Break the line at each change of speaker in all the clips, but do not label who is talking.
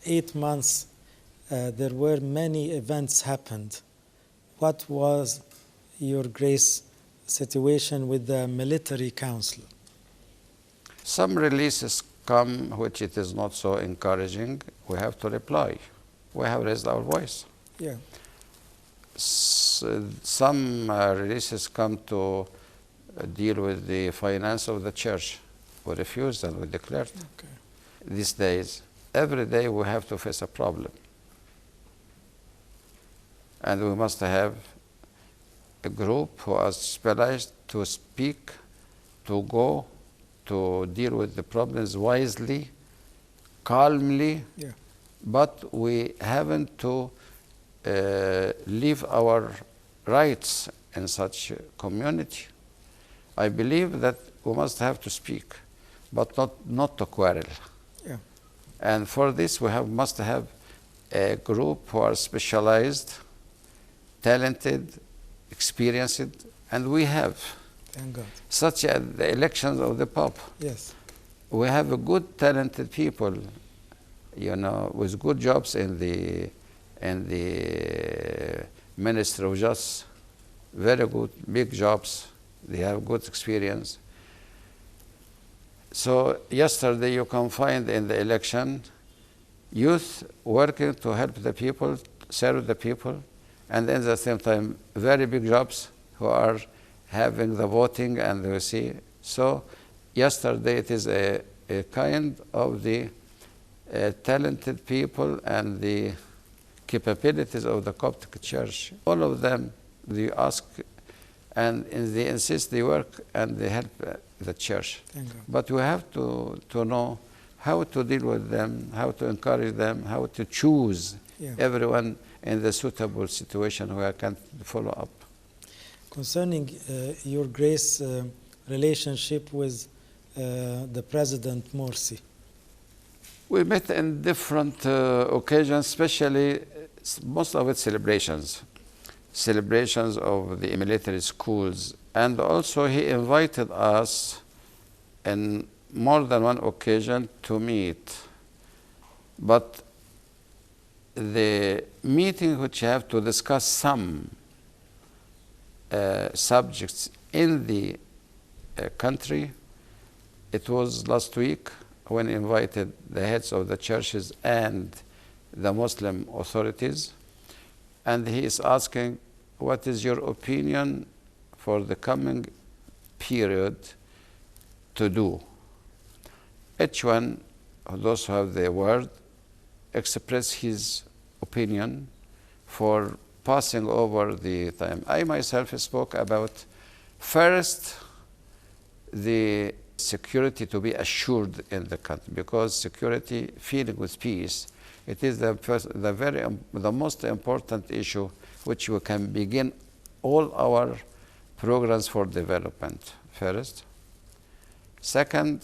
8 months, there were many events happened. What was your grace situation with the military council?
Some releases come which it is not so encouraging. We have to reply. We have raised our voice.
Yeah.
Some releases come to deal with the finance of the church. We refused and we declared.
Okay.
These days, every day we have to face a problem. And we must have a group who are specialized to speak, to go, to deal with the problems wisely, calmly,
Yeah.
but we haven't to leave our rights in such a community. I believe that we must have to speak, but not to quarrel.
Yeah.
And for this we must have a group who are specialized, talented, experienced, and we have.
Thank God.
Such as the elections of the Pope.
Yes.
We have a good, talented people, with good jobs in the Ministry of Justice. Very good, big jobs. They have good experience. So yesterday you can find in the election youth working to help the people, serve the people, and at the same time very big jobs who are having the voting, and you see. So yesterday it is a kind of the talented people and the capabilities of the Coptic Church. All of them, they ask and they insist, they work and they help the church. But we have to know how to deal with them, how to encourage them, how to choose everyone in the suitable situation where I can follow up.
Concerning your grace relationship with the President Morsi.
We met in different occasions, especially most of it celebrations of the military schools. And also he invited us in more than one occasion to meet. But the meeting which you have to discuss some subjects in the country, it was last week when he invited the heads of the churches and the Muslim authorities, and he is asking, what is your opinion for the coming period to do? Each one of those who have the word express his opinion for passing over the time. I myself spoke about first the security to be assured in the country, because security, feeling with peace, it is the most important issue which we can begin all our programs for development. First. Second,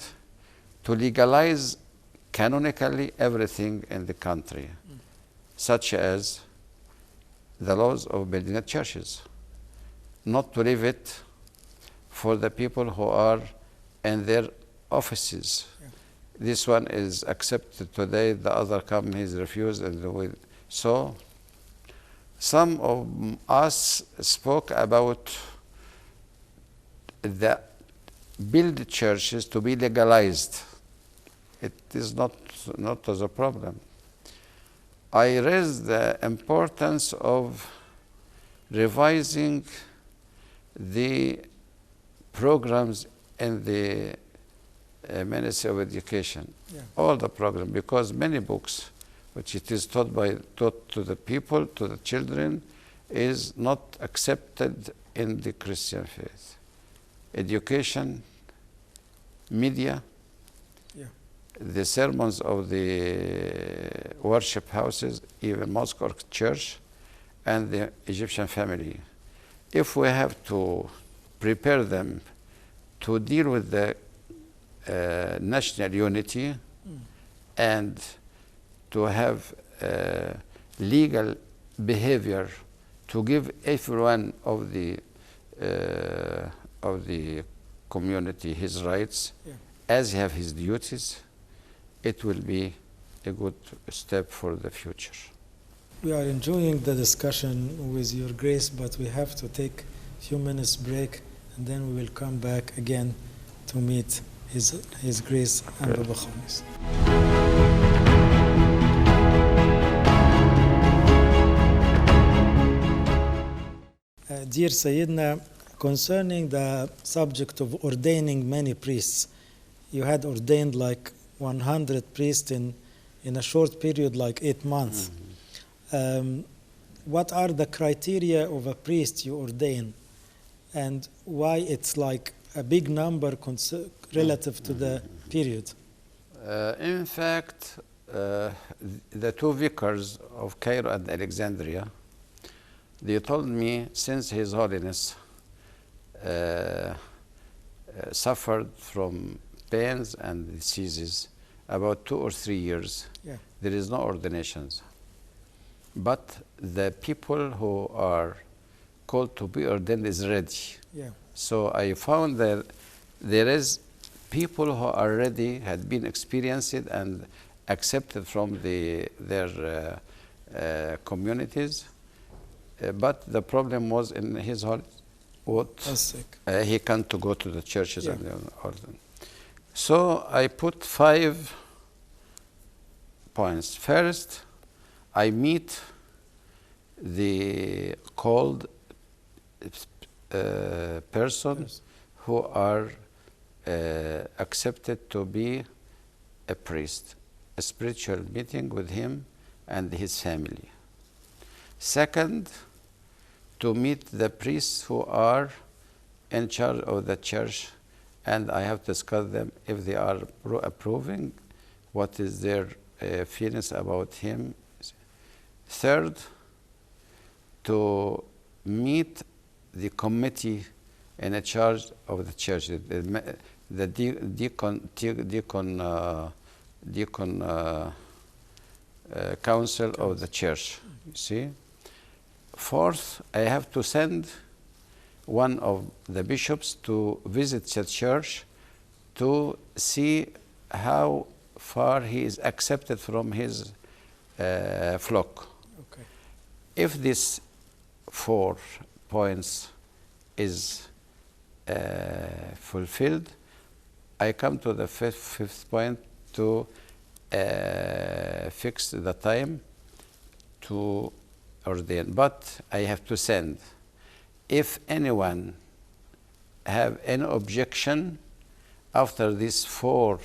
to legalize canonically everything in the country, such as the laws of building churches, not to leave it for the people who are in their offices. This one is accepted today, the other companies refused, and so some of us spoke about the build churches to be legalized. It is not as a problem. I raised the importance of revising the programs in the Ministry of Education, all the programs, because many books which it is taught to the people, to the children, is not accepted in the Christian faith. Education, media, the sermons of the worship houses, even mosque or church, and the Egyptian family. If we have to prepare them to deal with the national unity and to have legal behavior to give everyone of the community his rights as he have his duties, it will be a good step for the future.
We are enjoying the discussion with your grace, but we have to take a few minutes break, and then we will come back again to meet His Grace and the Bakhomious. Dear Sayyidina, concerning the subject of ordaining many priests, you had ordained like 100 priests in a short period, like 8 months. What are the criteria of a priest you ordain, and why it's like a big number relative to the period?
In fact, the two vicars of Cairo and Alexandria, they told me, since His Holiness suffered from pains and diseases about 2 or 3 years, there is no ordinations. But the people who are called to be ordained is ready. So I found that there is people who are ready, had been experienced and accepted from their communities. But the problem was in His Holiness. He can't to go to the churches and ordain. So I put 5 points. First, I meet the called persons who are accepted to be a priest, a spiritual meeting with him and his family. Second, to meet the priests who are in charge of the church, and I have discussed them if they are approving, what is their feelings about him. Third, to meet the committee in charge of the church, the deacon council of the church. You see. Fourth, I have to send one of the bishops to visit the church to see how far he is accepted from his flock. If these 4 points is fulfilled, I come to the fifth point to fix the time to ordain. But I have to send. If anyone have any objection after these 4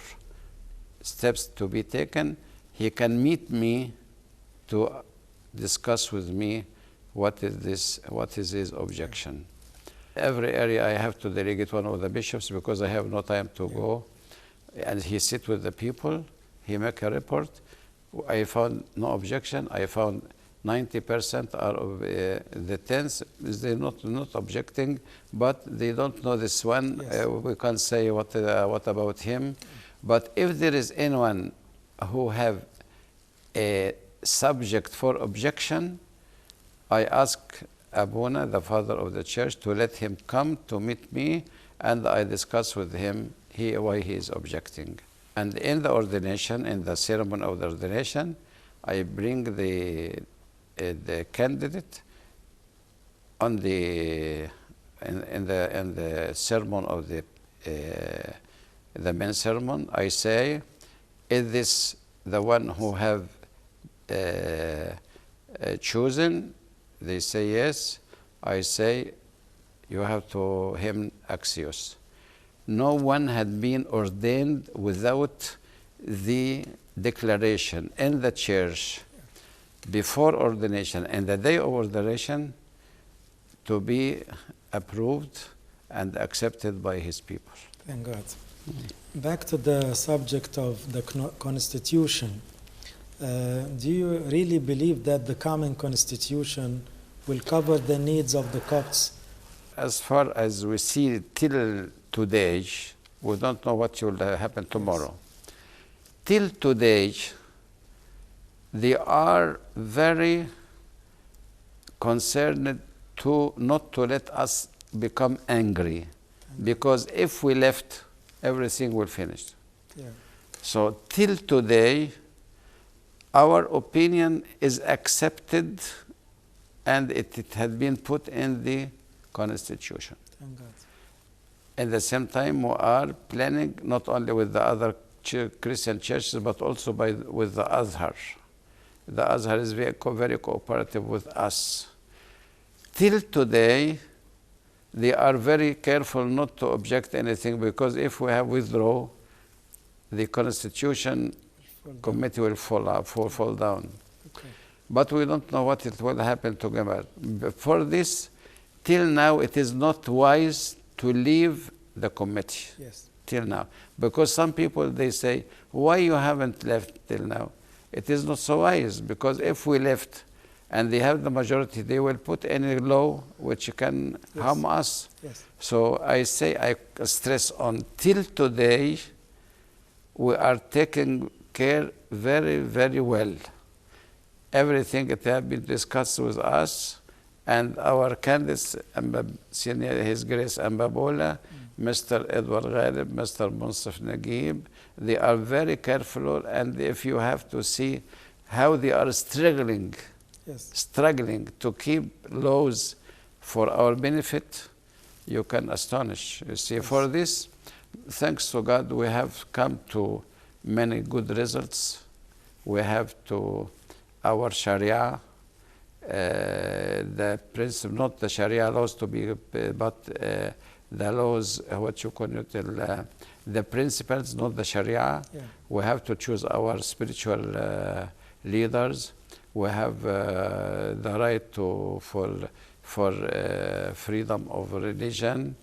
steps to be taken, he can meet me to discuss with me what is his objection. Every area I have to delegate one of the bishops because I have no time to go. And he sit with the people, he make a report. I found no objection. I found 90% are of the 10s, they're not objecting, but they don't know this one. We can't say what about him. But if there is anyone who have a subject for objection, I ask Abuna, the father of the church, to let him come to meet me, and I discuss with him why he is objecting. And in the ordination, in the ceremony of the ordination, I bring the candidate on in the sermon of the main sermon. I say, is this the one who have chosen? They say yes. I say, you have to him axios. No one had been ordained without the declaration in the church before ordination and the day of ordination to be approved and accepted by his people.
Thank God. Back to the subject of the constitution. Do you really believe that the coming constitution will cover the needs of the Copts?
As far as we see till today, we don't know what will happen tomorrow. Till today, they are very concerned not to let us become angry, because if we left, everything will finish. So till today, our opinion is accepted and it had been put in the constitution.
Thank God.
At the same time, we are planning not only with the other Christian churches, but also with the Azhar. The Azhar is very cooperative with us. Till today, they are very careful not to object anything, because if we have withdraw, the constitution committee will fall down.
Okay.
But we don't know what it will happen together. For this, till now, it is not wise to leave the committee.
Yes.
Till now. Because some people, they say, why you haven't left till now? It is not so wise, because if we left and they have the majority, they will put any law which can harm us.
Yes.
So I say, I stress on, till today, we are taking care very, very well. Everything that has been discussed with us, and our candidates, Senior His Grace Ambabola, Mr. Edward Ghalib, Mr. Munsif Naguib, they are very careful, and if you have to see how they are struggling to keep laws for our benefit, you can astonish. You see, for this, thanks to God, we have come to many good results. We have to our Sharia, the principle, not the Sharia laws to be, but the laws, what you call it, the principles, not the Sharia.
Yeah.
We have to choose our spiritual leaders. We have the right to for freedom of religion.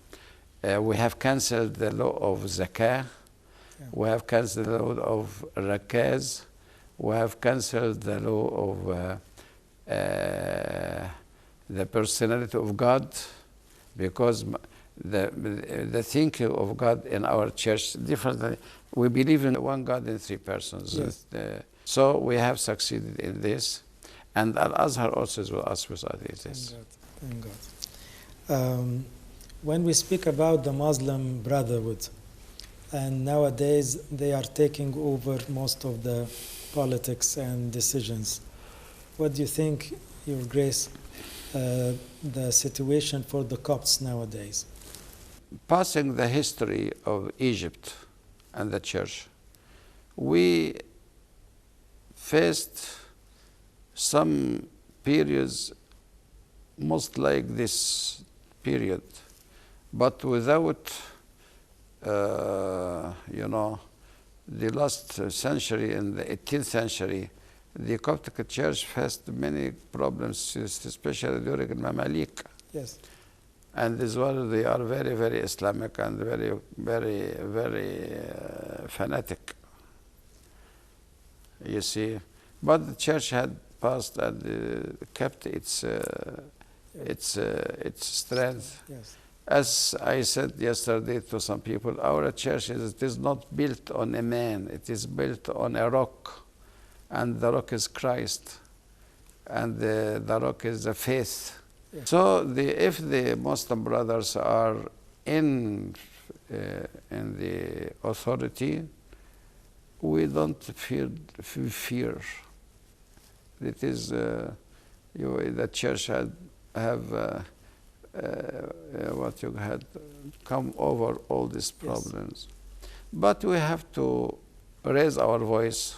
We have cancelled the law of zakah. Yeah. We have cancelled the law of rakaz. We have cancelled the law of the personality of God, because the thinking of God in our church differently. We believe in one God in three persons.
Yes.
So we have succeeded in this, and Al-Azhar also is with us with this.
Thank God. When we speak about the Muslim Brotherhood, and nowadays they are taking over most of the politics and decisions, what do you think, Your Grace, the situation for the Copts nowadays?
Passing the history of Egypt and the church, we faced some periods most like this period, but without, the last century, in the 18th century, the Coptic Church faced many problems, especially during the Mamalik.
Yes.
And as well, they are very, very Islamic and very, very, very fanatic. You see, but the church had passed and kept its strength.
Yes.
As I said yesterday to some people, our church is not built on a man; it is built on a rock, and the rock is Christ, and the rock is the faith. Yes. So if the Muslim brothers are in the authority, we don't fear. It is the church have what you had come over all these problems. Yes. But we have to raise our voice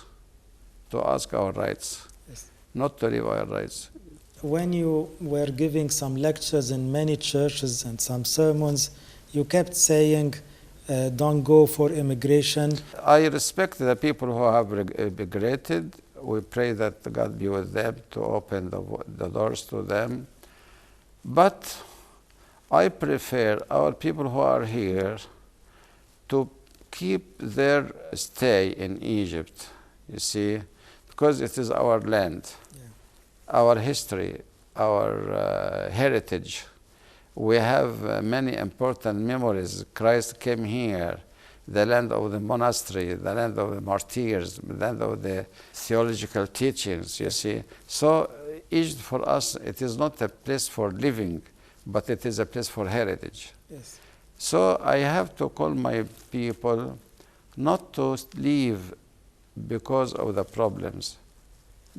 to ask our rights, yes, not to leave our rights.
When you were giving some lectures in many churches and some sermons, you kept saying, don't go for immigration.
I respect the people who have immigrated. We pray that God be with them to open the doors to them. But I prefer our people who are here to keep their stay in Egypt, you see, because it is our land, our history, our heritage. We have many important memories. Christ came here, the land of the monastery, the land of the martyrs, the land of the theological teachings, you see. So Egypt for us, it is not a place for living, but it is a place for heritage.
Yes.
So I have to call my people not to leave because of the problems,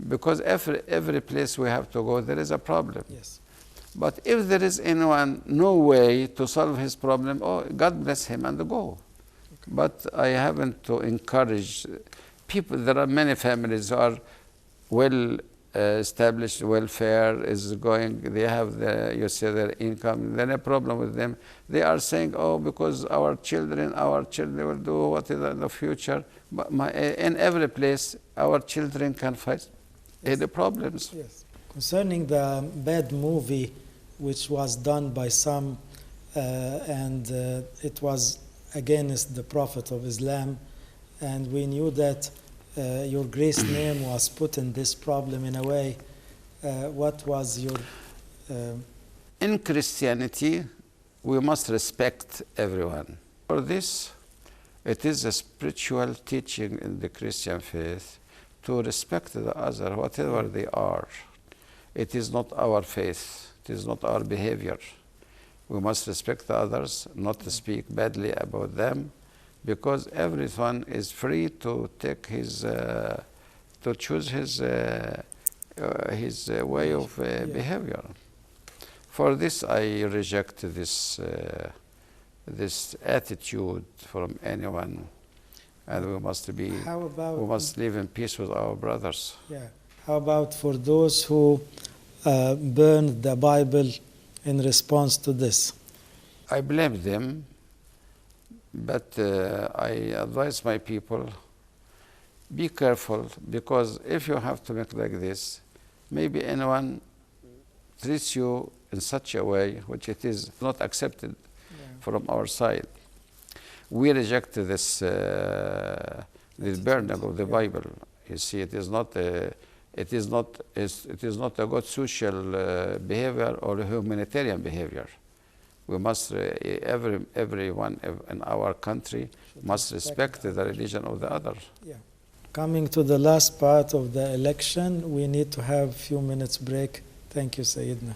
Because every place we have to go, there is a problem.
Yes.
But if there is anyone, no way to solve his problem, oh, God bless him and go.
Okay.
But I haven't to encourage people. There are many families who are well established, welfare is going, they have their income, then a problem with them. They are saying, oh, because our children will do what is in the future. But in every place, our children can face any problems.
Yes. Concerning the bad movie, which was done by some, and it was against the Prophet of Islam, and we knew that your Grace name was put in this problem in a way. What was your...
In Christianity, we must respect everyone. For this, it is a spiritual teaching in the Christian faith to respect the other, whatever they are. It is not our faith. It is not our behavior. We must respect the others, not to speak badly about them, because everyone is free to take to choose his way of behavior. For this, I reject this attitude from anyone, and we must live in peace with our brothers.
Yeah. How about for those who burned the Bible in response to this?
I blame them. But I advise my people, be careful, because if you have to make like this, maybe anyone treats you in such a way which it is not accepted from our side. We reject this burning of the Bible. You see, it is not a good social behavior or a humanitarian behavior. We must, everyone in our country must respect the religion of the other.
Yeah. Coming to the last part of the election, we need to have a few minutes break. Thank you, Sayyidina.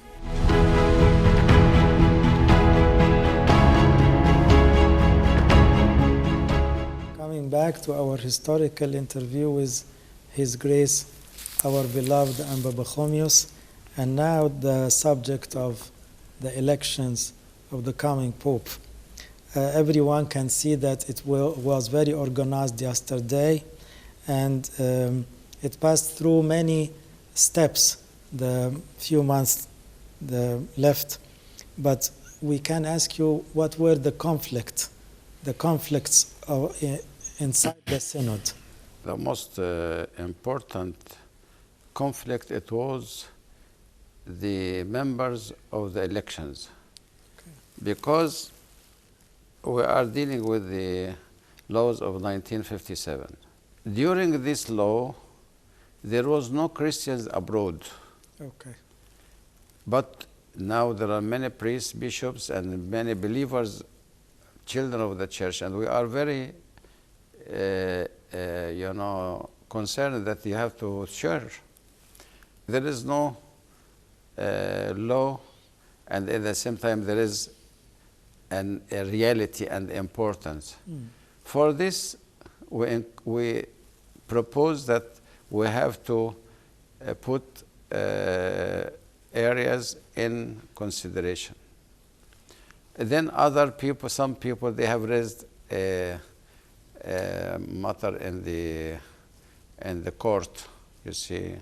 Coming back to our historical interview with His Grace, our beloved Amba Bakhomious, and now the subject of the elections of the coming Pope. Everyone can see that it was very organized yesterday, and it passed through many steps, the few months left. But we can ask you, what were the conflicts inside the synod?
The most important conflict, it was the members of the elections. Because we are dealing with the laws of 1957. During this law, there was no Christians abroad.
Okay.
But now there are many priests, bishops, and many believers, children of the church, and we are very, concerned that you have to share. There is no law, and at the same time there is a reality and importance. For this, we propose that we have to put areas in consideration. Then other people, some people, they have raised a matter in the court, you see.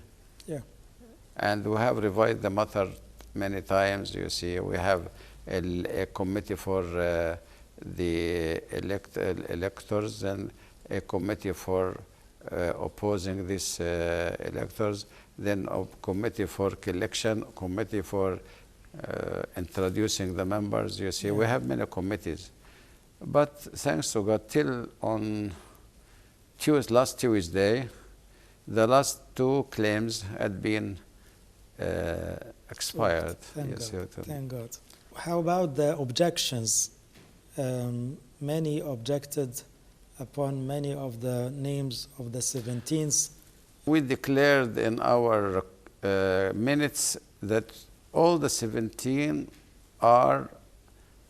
Yeah.
And we have revised the matter many times, you see. We have a committee for the electors and a committee for opposing these electors, then a committee for collection, committee for introducing the members, you see. We have many committees. But thanks to God, till on last Tuesday, the last two claims had been expired.
Thank God. How about the objections? Many objected upon many of the names of the 17th.
We declared in our minutes that all the 17 are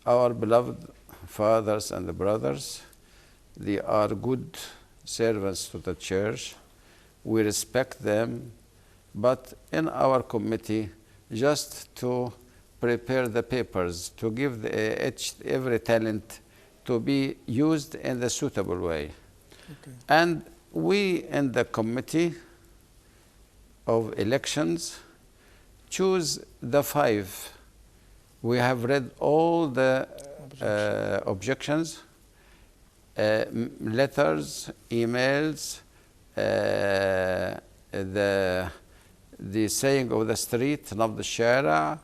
our beloved fathers and brothers. They are good servants to the church. We respect them, but in our committee, just to prepare the papers, to give every talent to be used in the suitable way.
Okay.
And we in the committee of elections choose the 5. We have read all the objections, letters, emails, the saying of the street, نبض الشارع,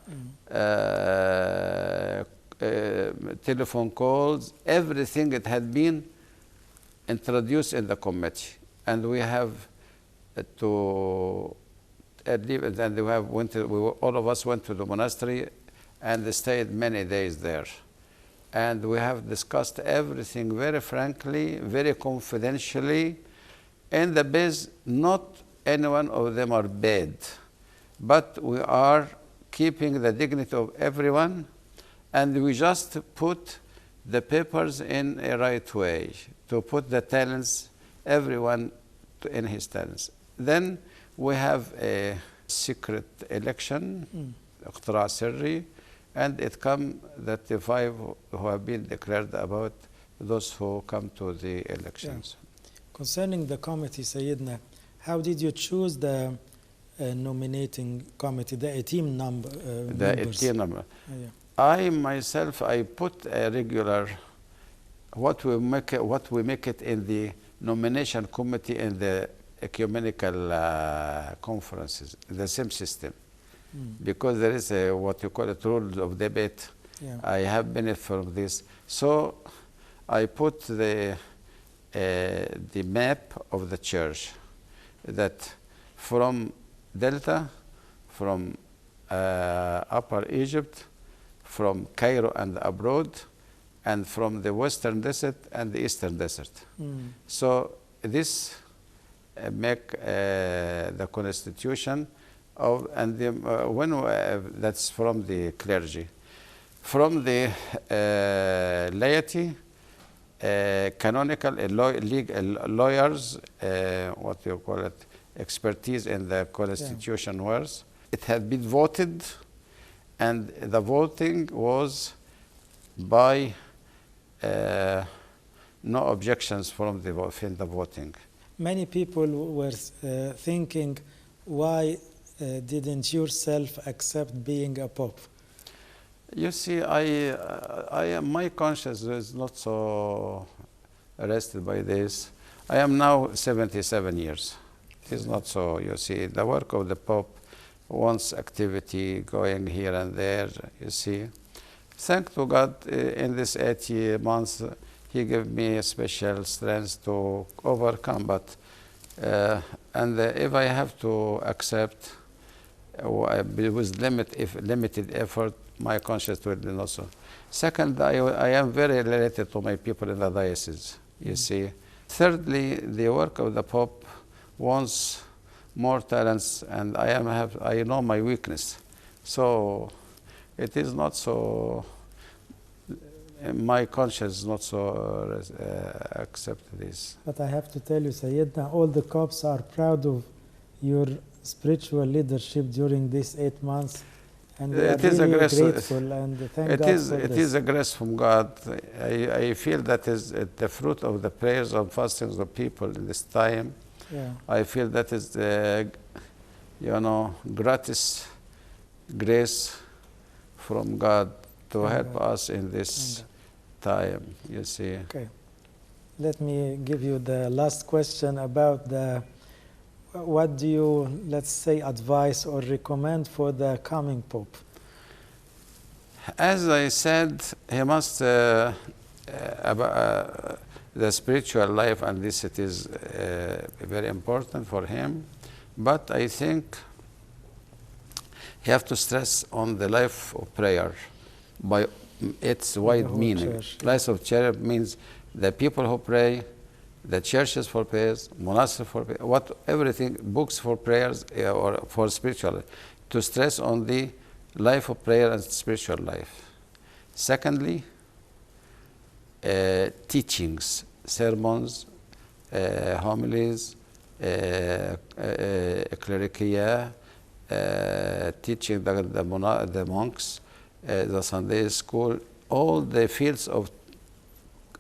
telephone calls, everything that had been introduced in the committee. And we have to and we have all of us went to the monastery and stayed many days there. And we have discussed everything very frankly, very confidentially. In the base, not any one of them are bad, but we are keeping the dignity of everyone, and we just put the papers in a right way, to put the talents, everyone in his talents. Then we have a secret election, اقتراع سري, and it comes that the 5 who have been declared about those who come to the elections.
Yeah. Concerning the committee, Sayyidina, how did you choose the nominating committee, the 18 members?
The 18 number.
Yeah.
I myself, I put a regular, what we make it in the nomination committee in the ecumenical conferences, the same system. Because there is a, what you call it, rules of debate.
Yeah.
I have benefit from this. So I put the map of the church, that from Delta, from Upper Egypt, from Cairo and abroad, and from the Western Desert and the Eastern Desert. So this make the constitution of, and that's from the clergy. From the laity, canonical, legal lawyers, what you call it, expertise in the constitution was. It had been voted, and the voting was by no objections from the voting.
Many people were thinking, why didn't yourself accept being a pope?
You see, my conscience is not so arrested by this. I am now 77 years. It is not so, you see, the work of the Pope wants activity going here and there, you see. Thank to God, in this 80 months, He gave me a special strength to overcome. But and if I have to accept with limited effort, my conscience will be not so. Second, I am very related to my people in the diocese, you see. Thirdly, the work of the Pope wants more talents, and I know my weakness. So it is not so, my conscience is not so accept this.
But I have to tell you, Sayyidina, all the Copts are proud of your spiritual leadership during these 8 months. And we are really grateful and thank God for this.
It is a grace from God. I feel that is the fruit of the prayers and fastings of people in this time.
Yeah.
I feel that is the, gratis grace from God to help us in this time, you see.
Okay. Let me give you the last question about what do you, let's say, advise or recommend for the coming Pope?
As I said, he must, the spiritual life, and this it is very important for him, but I think he has to stress on the life of prayer by its wide meaning.
Church.
Life of prayer means the people who pray, the churches for prayers, monasteries for prayers, everything, books for prayers or for spiritual, to stress on the life of prayer and spiritual life. Secondly, teachings, sermons, homilies, clericia, teaching the monks, the Sunday school, all the fields of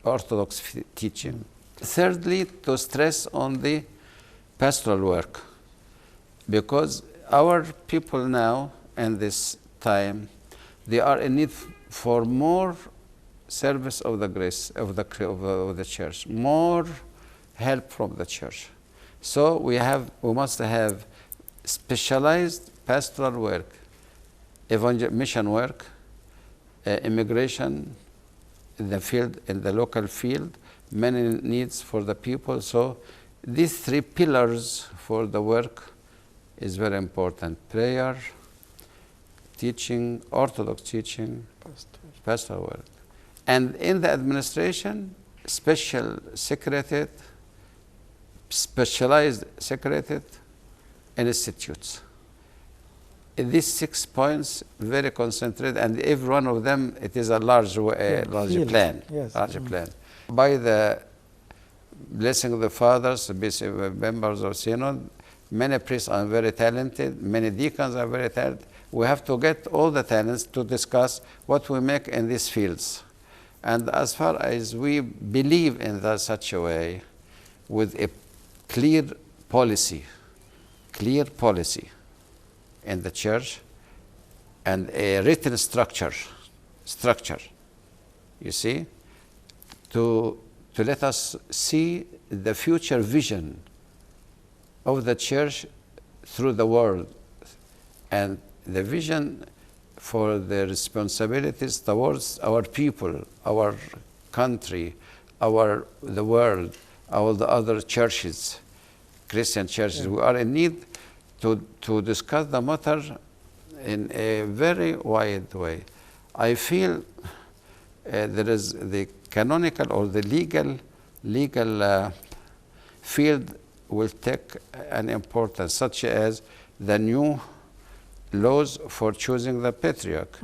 Orthodox teaching. Thirdly, to stress on the pastoral work, because our people now in this time, they are in need for more service of the grace of the church, more help from the church. So we must have specialized pastoral work, mission work, immigration in the field, in the local field, many needs for the people. So these three pillars for the work is very important: prayer, teaching, Orthodox teaching, pastoral work. And in the administration, specialized secretariat institutes. These 6 points very concentrated, and every one of them, it is a large plan.
Yes.
Large plan. By the blessing of the fathers, members of synod, many priests are very talented, many deacons are very talented. We have to get all the talents to discuss what we make in these fields. And as far as we believe in such a way, with a clear policy in the church, and a written structure, you see, to let us see the future vision of the church through the world, and the vision for the responsibilities towards our people, our country, the world, all the other churches, Christian churches. Yeah. We are in need to discuss the matter in a very wide way. I feel there is the canonical or the legal field will take an importance, such as the new laws for choosing the patriarch,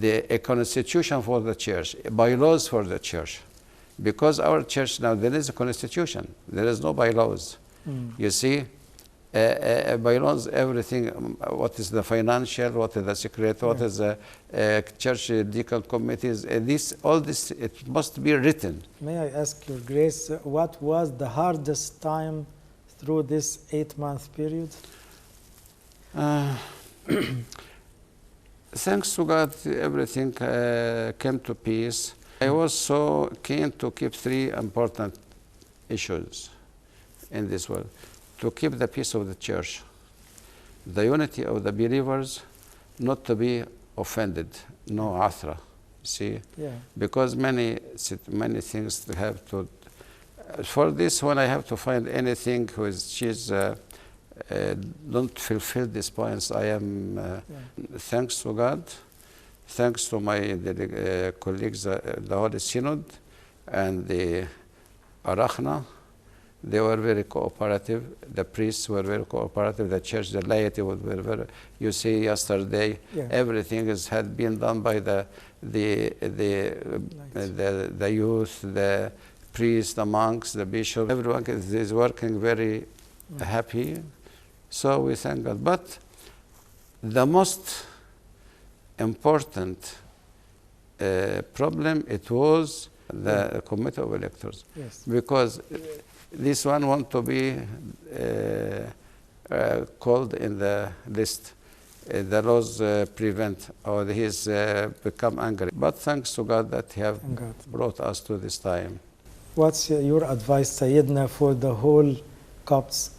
a constitution for the church, bylaws for the church. Because our church now, there is a constitution, there is no bylaws. You see, bylaws, everything, what is the financial, what is the secret, what is the church deacon committees, all this, it must be written.
May I ask Your Grace, what was the hardest time through this 8-month period?
Thanks to God, everything came to peace. I was so keen to keep 3 important issues in this world: to keep the peace of the church, the unity of the believers, not to be offended, no athra, see?
Yeah.
Because many things have to, for this, when I have to find anything which is don't fulfill these points, I am, thanks to God, thanks to my colleagues, the Holy Synod and the Arachna. They were very cooperative. The priests were very cooperative. The church, the laity was very. You see, yesterday, everything had been done by the youth, the priests, the monks, the bishop. Everyone is working very happy. So we thank God. But the most important problem, it was the committee of electors.
Yes.
Because this one want to be called in the list. The laws prevent, or he's become angry. But thanks to God that he have brought us to this time.
What's your advice, Sayyidina, for the whole Copts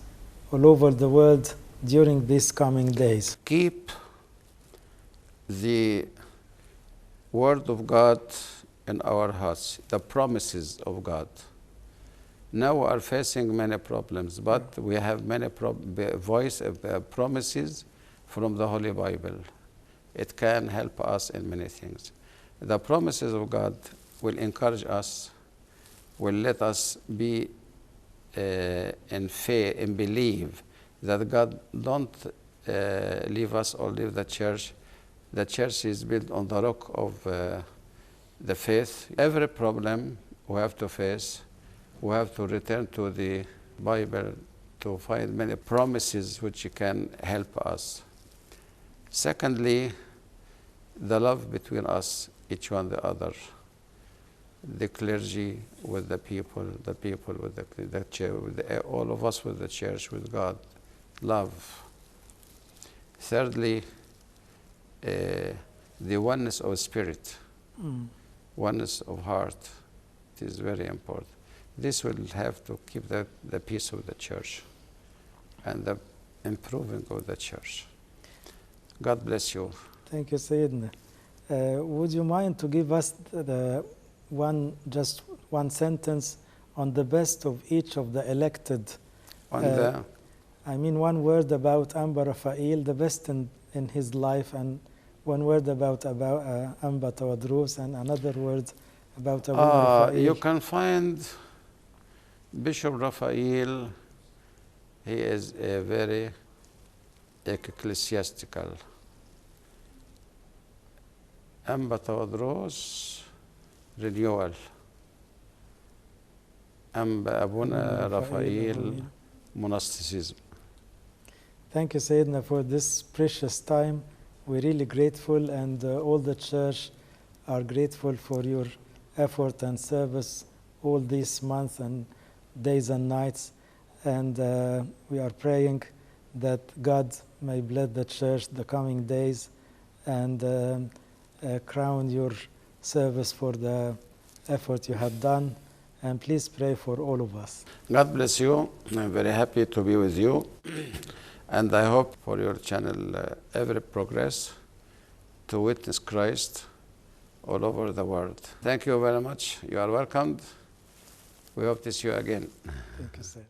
all over the world during these coming days?
Keep the word of God in our hearts, the promises of God. Now we are facing many problems, but we have many promises from the Holy Bible. It can help us in many things. The promises of God will encourage us, will let us be in faith and believe that God don't leave us or leave the church. The church is built on the rock of the faith. Every problem we have to face, we have to return to the Bible to find many promises which can help us. Secondly, the love between us, each one the other, the clergy with the people with the church, all of us with the church, with God, love. Thirdly, the oneness of spirit, oneness of heart. It is very important. This will have to keep the peace of the church and the improving of the church. God bless you.
Thank you, Sayyidina. Would you mind to give us just one sentence on the best of each of the elected? I mean, one word about Amba Raphael, the best in his life, and one word about Amba Tawadros, and another word about Abu Raphael.
You can find Bishop Raphael. He is a very ecclesiastical. Amba Tawadros, renewal. Amba Abuna Raphael, monasticism.
Thank you, Sayyidina, for this precious time. We're really grateful, and all the church are grateful for your effort and service all these months and days and nights. And we are praying that God may bless the church the coming days and crown your service for the effort you have done. And please pray for all of us.
God bless you. I'm very happy to be with you. And I hope for your channel every progress to witness Christ all over the world. Thank you very much. You are welcomed. We hope to see you again.
Thank you, sir.